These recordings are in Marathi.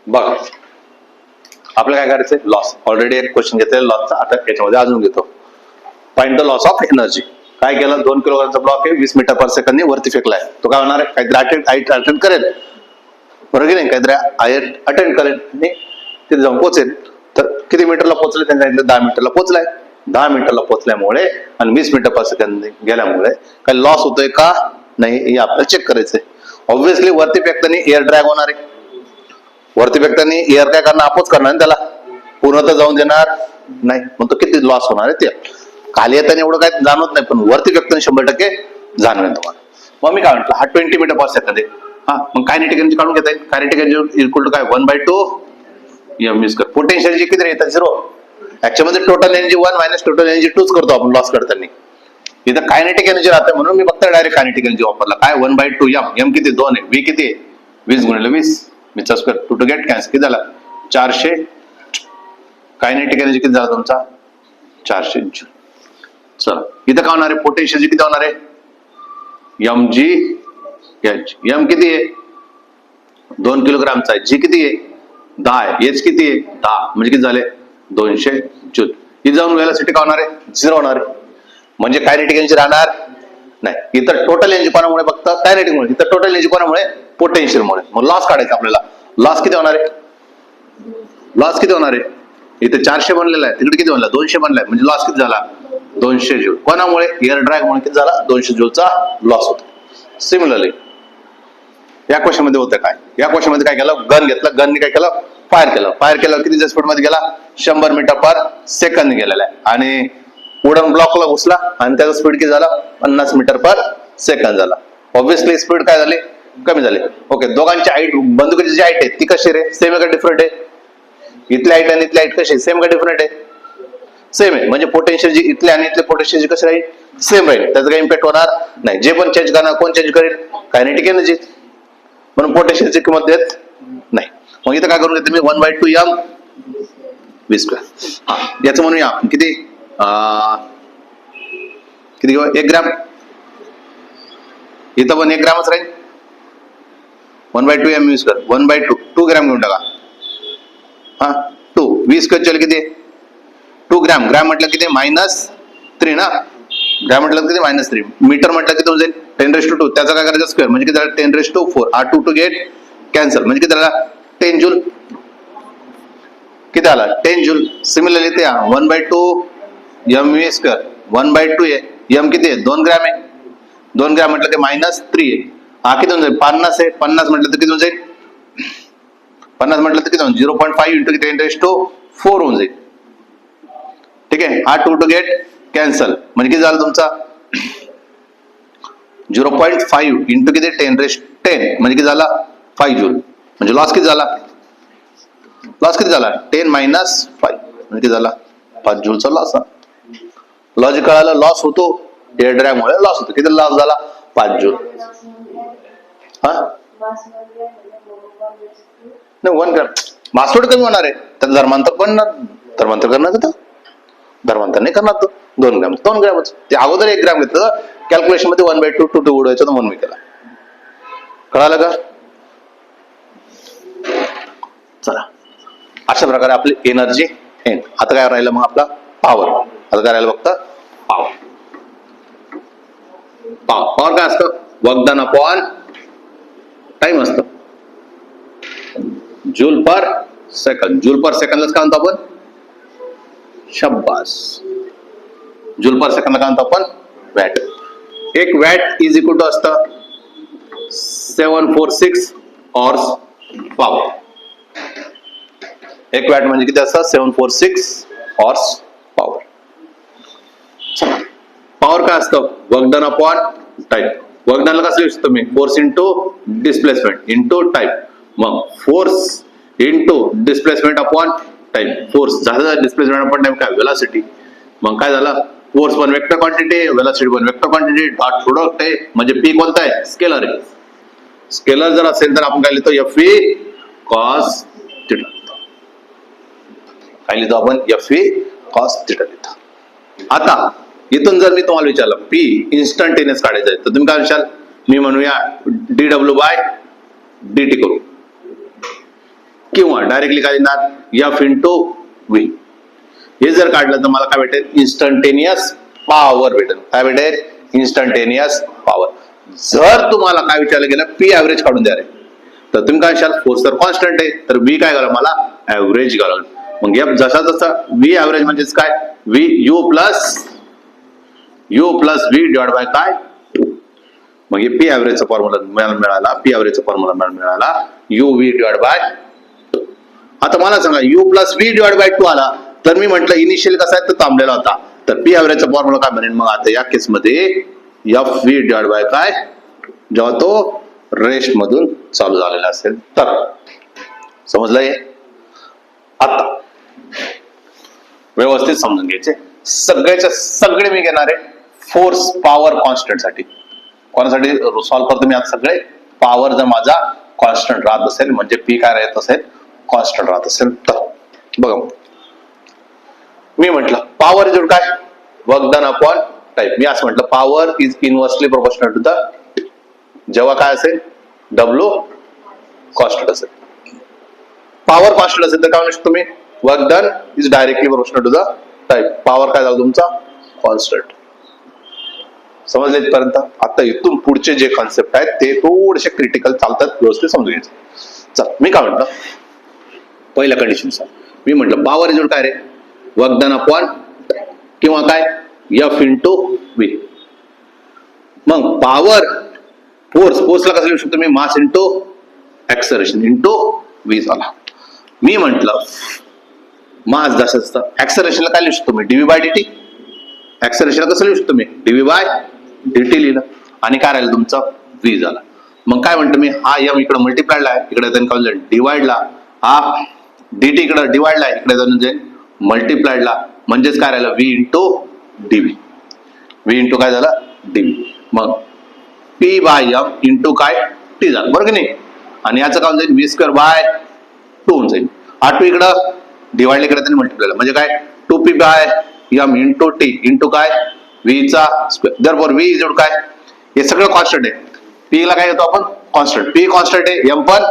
बघा आपल्याला काय करायचंय, लॉस. ऑलरेडी एक क्वेश्चन घेतलेला लॉसचा, आता याच्यामध्ये अजून घेतो. Find the loss of energy. काय केलं, 2 किलोग्रामचा ब्लॉक आहे, 20 मीटर पर सेकंद वरती फेकलाय. तो काय होणार आहे, काहीतरी अटेंड करेल, बरोबर की नाही, काहीतरी अटेंड करेल आणि तिथे जाऊन पोहोचेल. तर किती मीटरला पोहोचले, त्यांनी सांगितलं 10 मीटरला पोहोचलाय. 10 मीटरला पोहोचल्यामुळे आणि 20 मीटर पर सेकंद गेल्यामुळे काही लॉस होतोय का नाही हे आपल्याला चेक करायचंय. ऑब्व्हियसली वरती फेकताना एअर ड्रॅग होणार आहे. वरती फेकताना एअर काय करणार, अपोज करणार ना त्याला, पूर्ण तर जाऊन देणार नाही. मग तो किती लॉस होणार आहे ते. खाली येताना एवढं काय जाणवत नाही, पण वरती फेकताना 100% जाणवेल तुम्हाला. मग मी काय म्हटलं, हा 20 मीटर पर सेकंद आहे. हा, मग कायनेटिक एनर्जी काढून घेता येईल. कायनेटिक एनर्जी इक्वल टू काय, 1/2 m स्क्वेअर. पोटेन्शियल जी किती येतात, 0. Actually total energy 1 minus total energy 2 करतो आपण लॉस करताना. इथं कायनेटिक एनर्जी राहते म्हणून मी फक्त डायरेक्ट कायनेटिक एनर्जी वापरला. काय, 1/2 m किती, 2 आहे. v किती आहे, 20 गुणिले 20 मीचा स्क्वेअर. टू गेट कॅन्सल किती झाला, 400. कायनेटिक एनर्जी किती झाला तुमचा, 400 जूल. चला इथं काय होणार आहे, पोटेन्शियल किती होणार आहे, mg h. m किती आहे, 2 किलोग्रामचा आहे. g किती आहे, 10 आहे. h किती आहे, 10. म्हणजे किती झाले, 200 जूल. इथं जाऊन वेलोसिटी काय होणार आहे, 0 होणार आहे. म्हणजे कायनेटिक एनर्जी राहणार नाही. इथं टोटल एनर्जी कोणामुळे, फक्त कायनेटिक मुळे. इथं टोटल एनर्जी कोणामुळे, पोटेन्शियल मुळे. मग लॉस काढायचा आपल्याला. लॉस किती होणार आहे, लॉस किती होणार आहे, इथे 400 बनलेला आहे, तिकडे किती बनला, 200 बनलाय. म्हणजे लॉस किती झाला, 200 जूल. कोणामुळे, एअर ड्रॅग मुळे किती झाला, 200 जूलचा लॉस होतो. सिमिलरली या क्वेश्चन मध्ये होतं काय, या क्वेश्चन मध्ये काय केलं, गन घेतलं, गनने काय केलं, फायर केलं. फायर केलं किती स्पीड मध्ये गेला, 100 मीटर पर सेकंद गेलेला आहे. आणि वुडन ब्लॉकला घुसला आणि त्याचा स्पीड किती झाला, 50 मीटर पर सेकंद झाला. ऑब्व्हियसली स्पीड काय झाली, कमी झाली. ओके, दोघांची हाईट, बंदुकीची जी हाईट आहे ती कशी रे, सेम आहे का डिफरंट आहे. इथली हाईट आणि इथली हाईट कशी, सेम का डिफरंट आहे, सेम आहे. म्हणजे पोटेन्शियल जी इथले आणि इथले पोटेन्शियल कशी राहील, सेम राहील. त्याचा काही इम्पॅक्ट होणार नाही. जे पण चेंज करणार, कोण चेंज करेल, कायनेटिक एनर्जी. म्हणून पोटेन्शियलची किंमत देत नाही. मग इथं काय करून घेतो मी, 1/2 m v स्क्वेअर. हा, याचं म्हणूया किती, किती घेऊ, 1 ग्रॅम. इथं पण 1 ग्रॅमच राहील. 1/2 m v स्क्वेअर, 1/2 2 ग्रॅम घेऊन टाका. हा, 2 v स्क्वेअर चल किती, 2 ग्रॅम. ग्रॅम म्हटलं किती, -3 ना. ग्रॅम म्हटलं किती, -3. मीटर म्हटलं किती जाईल, 10⁻². त्याचा काय करायचं, स्क्वेअर. म्हणजे किती झालं, 10⁻4. हा 2 टू गेट कॅन्सल. म्हणजे किती झाला, 10 जूल. किती आला, 10 जूल. सिमिलरली ते 1/2 m v स्क्वेअर, 1/2 आहे. m किती आहे, 2 ग्रॅम आहे. 2 ग्रॅम म्हटलं की -3 आहे. हा किती होऊन जाईल, 50 आहे. 50 म्हटलं तर किती होऊन जाईल, 50 म्हटलं तर किती होऊन, 0.5 इंटू 10⁻4 होऊन जाईल. ठीक आहे. हा 2 टू गेट कॅन्सल. म्हणजे किती झालं तुमचा, 0.5 इंटू किती, 10⁻10 म्हणजे किती झाला, 5 जूल. म्हणजे लॉस किती झाला, लॉस किती झाला, 10 - 5 म्हणजे किती झाला, 5 जूलचा लॉस. लॉजिक कळालं, लॉस होतो एअर ड्रॅग मुळे, लॉस होतो. किती लॉस झाला, 5 जूल. हा नाही, 1 ग्रॅम मास थोडं कमी होणार आहे. तर धर्मांतर पण धर्मांतर करणार का, धर्मांतर नाही करणार तो. 2 ग्रॅम 2 ग्रॅमच. ते अगोदर 1 ग्रॅम घेतलं कॅल्क्युलेशन मध्ये, 1/2 2 उडवायचं म्हणून मी केला. कळालं का. चला, अशा प्रकारे आपली एनर्जी एन. आता काय राहिलं मग आपला पॉवर. आता काय राहिलं फक्त पॉवर. पॉवर काय असतं, वर्क डन अपॉन टाइम असतं. Joule per second. Joule per सेकंदलाच काय म्हणतो आपण, शाबास. जूल पर सेकंद काय म्हणतो आपण, watt. 1 watt is equal to असतं 746 हॉर्स पॉवर. 1 वॅट म्हणजे किती असतं, 746 हॉर्स पॉवर. पॉवर काय असतं, work done upon time. Work डनला कसं लिहू शकतो मी, force into displacement into time. मग force into displacement upon time. Force झालं डिस्प्लेसमेंट अपॉन टाइम, काय वेलोसिटी. मग काय झालं, फोर्स पण वेक्टर क्वांटिटी आहे, वेलोसिटी पण वेक्टर क्वांटिटी. डॉट प्रोडक्ट आहे. म्हणजे पी कोणता आहे, स्केलर आहे. स्केलर जर असेल तर आपण काय लिहितो, FV cos थिटा. काय लिहितो आपण, FV cos थिटा लिहितो. आता इथून जर मी तुम्हाला विचारलं P इन्स्टंटेनियस काढायचं आहे, तर तुम्ही काय विचार, मी म्हणूया dW/dt करू. किंवा डायरेक्टली काय देणार एफ इंटू व्ही. हे जर काढलं तर मला काय भेटेल इन्स्टंटेनियस पॉवर भेटेल. काय भेटेल इन्स्टंटेनियस पॉवर. जर तुम्हाला काय विचारलं गेलं पी ऍव्हरेज काढून द्या रे, तर तुम्ही काय विचार फोर्स तर कॉन्स्टंट आहे तर व्ही काय करा मला ऍव्हरेज करा. मग एफ जसा जसा व्ही ऍव्हरेज म्हणजेच काय V you plus V divide by काय 2. मग हे पी ऍव्हरेजचा फॉर्म्युला मिळाला, पी ऍव्हरेजचा फॉर्म्युला मिळाला यू व्ही डिवाइड बाय 2. आता मला सांगा you plus V divide by 2 आला तर मी म्हटलं इनिशियल कसा आहे तर थांबलेला होता तर पी ऍव्हरेजचा फॉर्म्युला काय बनेल. मग आता या केसमध्ये एफ व्ही डिवाइड बाय काय जेव्हा तो रेस्ट मधून चालू झालेला असेल तर. समजलंय. आता व्यवस्थित समजून घ्यायचे. सगळ्याचे सगळे मी घेणार आहे फोर्स पॉवर कॉन्स्टंट साठी. कोणासाठी सॉल्व्ह करतो मी आज सगळे पॉवर जर माझा कॉन्स्टंट राहत असेल म्हणजे पी काय राहत असेल कॉन्स्टंट राहत असेल तर. बघा मी म्हटलं पॉवर इज काय वर्क डन अपॉन टाइम. मी असं म्हटलं power is inversely proportional to the जेव्हा काय असेल डब्ल्यू कॉन्स्टंट असेल. पॉवर कॉन्स्टंट असेल तर काय म्हणू शकतो मी work done is directly proportional to the time. Power काय झाला तुमचा कॉन्स्टंट. समजले इथपर्यंत. आता इथून पुढचे जे कॉन्सेप्ट आहेत ते थोडेसे क्रिटिकल चालतात, व्यवस्थित समजून घ्यायचे. चल मी काय म्हटलं पहिल्या कंडिशनचा मी म्हटलं पॉवर इज काय रे वर्क डन अपॉन किंवा काय एफ इंटू व्ही. मग पॉवर फोर्सला कसं लिहू शकतो मी mass into acceleration into V झाला. मी म्हटलं मास जसं असतं ऍक्सलरेशनला काय लिहू शकतो मी डीव्ही बाय डीटी. ऍक्सलरेशनला कसं लिहू शकतो मी डीव्ही बाय डीटी लिहिलं आणि काय राहिलं तुमचा व्ही झाला. मग काय म्हणतो मी हा एम इकडे मल्टिप्लायडला आहे इकडे त्यांनी काय डिवाइडला, हा डीटी इकडे डिवाइडला आहे इकडे जाऊन मल्टिप्लायडला म्हणजेच काय राहिलं V into DV. V into काय झालं डीव्ही. मग पी बाय एम इंटू काय टी झालं बरोबर की नाही. आणि याचं काय जाईल व्ही स्क्वेअर बाय 2 होऊन जाईल. हा 2 इकडं डिवाइड इकडे त्यांनी मल्टिप्लाय म्हणजे काय 2p by M into T into काय व्ही चा स्क्वेअर. देअरफॉर व्ही इज काय हे सगळं कॉन्स्टंट आहे. पी ला काय घेतो आपण कॉन्स्टंट. पी कॉन्स्टंट आहे एम पण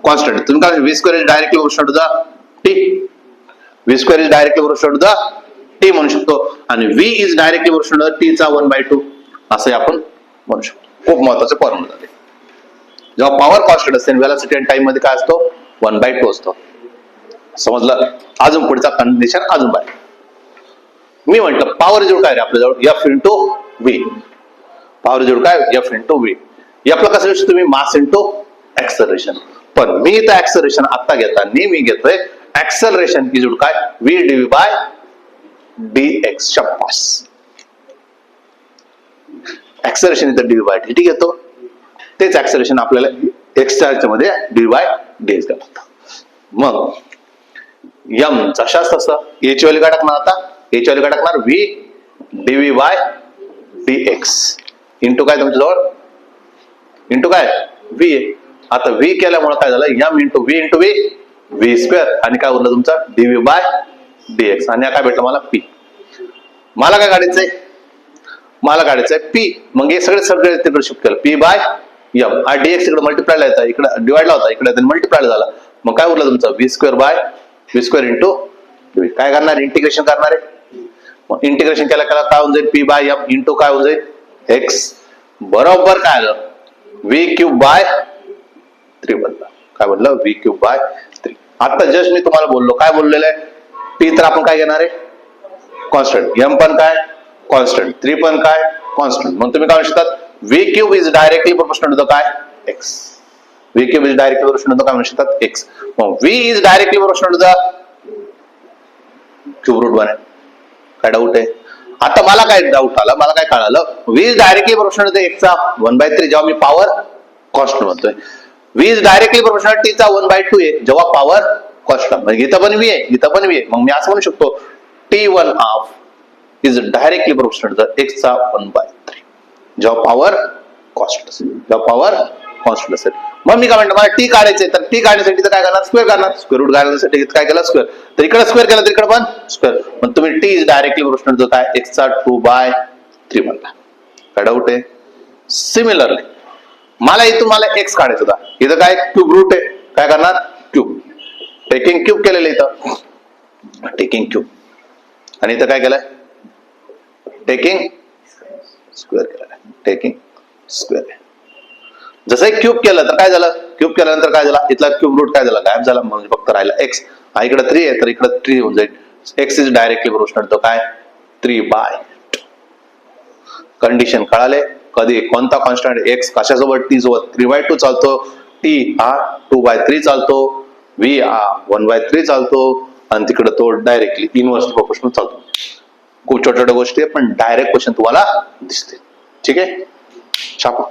कॉन्स्टंट. तुम्ही काय V square is directly proportional to the T. V square is directly proportional to the T म्हणू शकतो आणि V is directly proportional to the T चा 1/2 असं आपण म्हणू शकतो. खूप महत्वाचं फॉर्म्युला आहे. जेव्हा पॉवर कॉन्स्टंट असते व्हेलॉसिटी आणि टाइम मध्ये काय असतो 1/2 असतो. समजलं. अजून पुढचा कंडिशन अजून बाय. मी म्हटलं पॉवर जोड काय रे आपल्याजवळ एफ इंटू व्ही. पॉवर जोड काय एफ इंटू व्ही. एफला कसं लिहू शकतो तुम्ही मास इंटू ऍक्सलरेशन. पण मी इथं ऍक्सलरेशन आता घेताना मी घेतोय ऍक्सलरेशन की जोड काय व्ही डीव्ही बाय डीएक्स. शब्बास. ऍक्सलरेशन इथं डीव्ही बाय डीटी घेतो. तेच ऍक्सलरेशन आपल्याला एक्सच्या मध्ये डीव्ही बाय डीएक्स घ्यावं. मग यम जशाच तसं एच व्हॅल्यू काय टाकणार आता एच व्हॅल्यू काय टाकणार V DV by DX into काय तुमच्याजवळ इंटू काय व्ही. आता व्ही केल्यामुळे काय झालं M into V V square आणि काय उरलं तुमचा डीव्ही बाय डीएक्स आणि काय भेटलं मला पी. मला काय काढायचंय मला काढायचंय पी. मग हे सगळे तिकडे शिफ्ट केलं पी बाय एम. हा डीएक्स इकडे मल्टिप्लायला येतात इकडे डिवाइडला होता इकडे मल्टिप्लाय झाला. मग काय उरलं तुमचं V square by V square into काय करणार इंटिग्रेशन करणार आहे. मग इंटिग्रेशन केला काय होऊन जाईल पी बाय एम इंटू काय होऊन जाईल एक्स बरोबर काय आलं व्ही क्यूब बाय 3 बनला. काय म्हणलं व्ही क्यूब बाय 3. आता जस्ट मी तुम्हाला बोललो काय बोललेलं आहे पी तर आपण काय घेणार आहे कॉन्स्टंट. एम पण काय कॉन्स्टंट 3 पण काय कॉन्स्टंट. मग तुम्ही काय म्हणू शकतात V cube is directly proportional to the काय X. V cube is directly proportional to काय म्हणू शकतात एक्स. मग V is directly proportional to the cube root 1 आहे. काय डाऊट आहे. आता मला काय डाऊट आला मला काय कळालं V is directly proportional to X चा 1/3 जेव्हा मी पॉवर कॉन्स्टंट म्हणतोय. V is directly proportional T चा 1/2 आहे जेव्हा पॉवर कॉन्स्टंट. म्हणजे इथं पण व्ही आहे इथं पण व्ही आहे. मग मी असं म्हणू शकतो T1 of is directly proportional to X चा 1/3 जेव्हा पॉवर कॉन्स्टंट असेल जेव्हा पॉवर कॉन्स्टंट असेल. मग मी काय म्हणतो मला टी काढायचंय तर टी काढण्यासाठी तर काय करणार स्क्वेअर करणार. स्क्वेअर रूट काढण्यासाठी काय केलं स्क्वेअर. तर इकडे स्क्वेअर केला तर इकडे पण स्क्वेअर. मग तुम्ही T is directly proportional to काय एक्स चा 2/3 म्हणला. काय डाऊट आहे. सिमिलरली मला इथून मला एक्स काढायचा होता इथं काय क्यूब रूट आहे काय करणार क्यूब टेकिंग क्यूब केलेलं इथं, टेकिंग क्यूब. आणि इथं काय केलंय, टेकिंग स्क्वेअर केलेलं आहे, टेकिंग स्क्वेअर. जसं एक क्यूब केलं तर काय झालं, क्यूब केल्यानंतर काय झालं, इथला क्यूब रूट काय झाला, गायब झाला, म्हणजे फक्त राहिला एक्स. हा इकडे 3 आहे तर इकडे 3 होऊन जाईल. X is directly proportional to काय, 3/. कंडिशन कळाले. कधी कोणता कॉन्स्टंट एक्स कशासोबत, टी सोबत 3/2 चालतो, टी हा 2/3 चालतो, व्ही हा 1/3 चालतो, आणि तिकडे तो डायरेक्टली इनव्हर्स प्रोपोर्शनल चालतो. खूप छोट्या छोट्या गोष्टी पण डायरेक्ट क्वेश्चन तुम्हाला दिसते. ठीक आहे, छापा.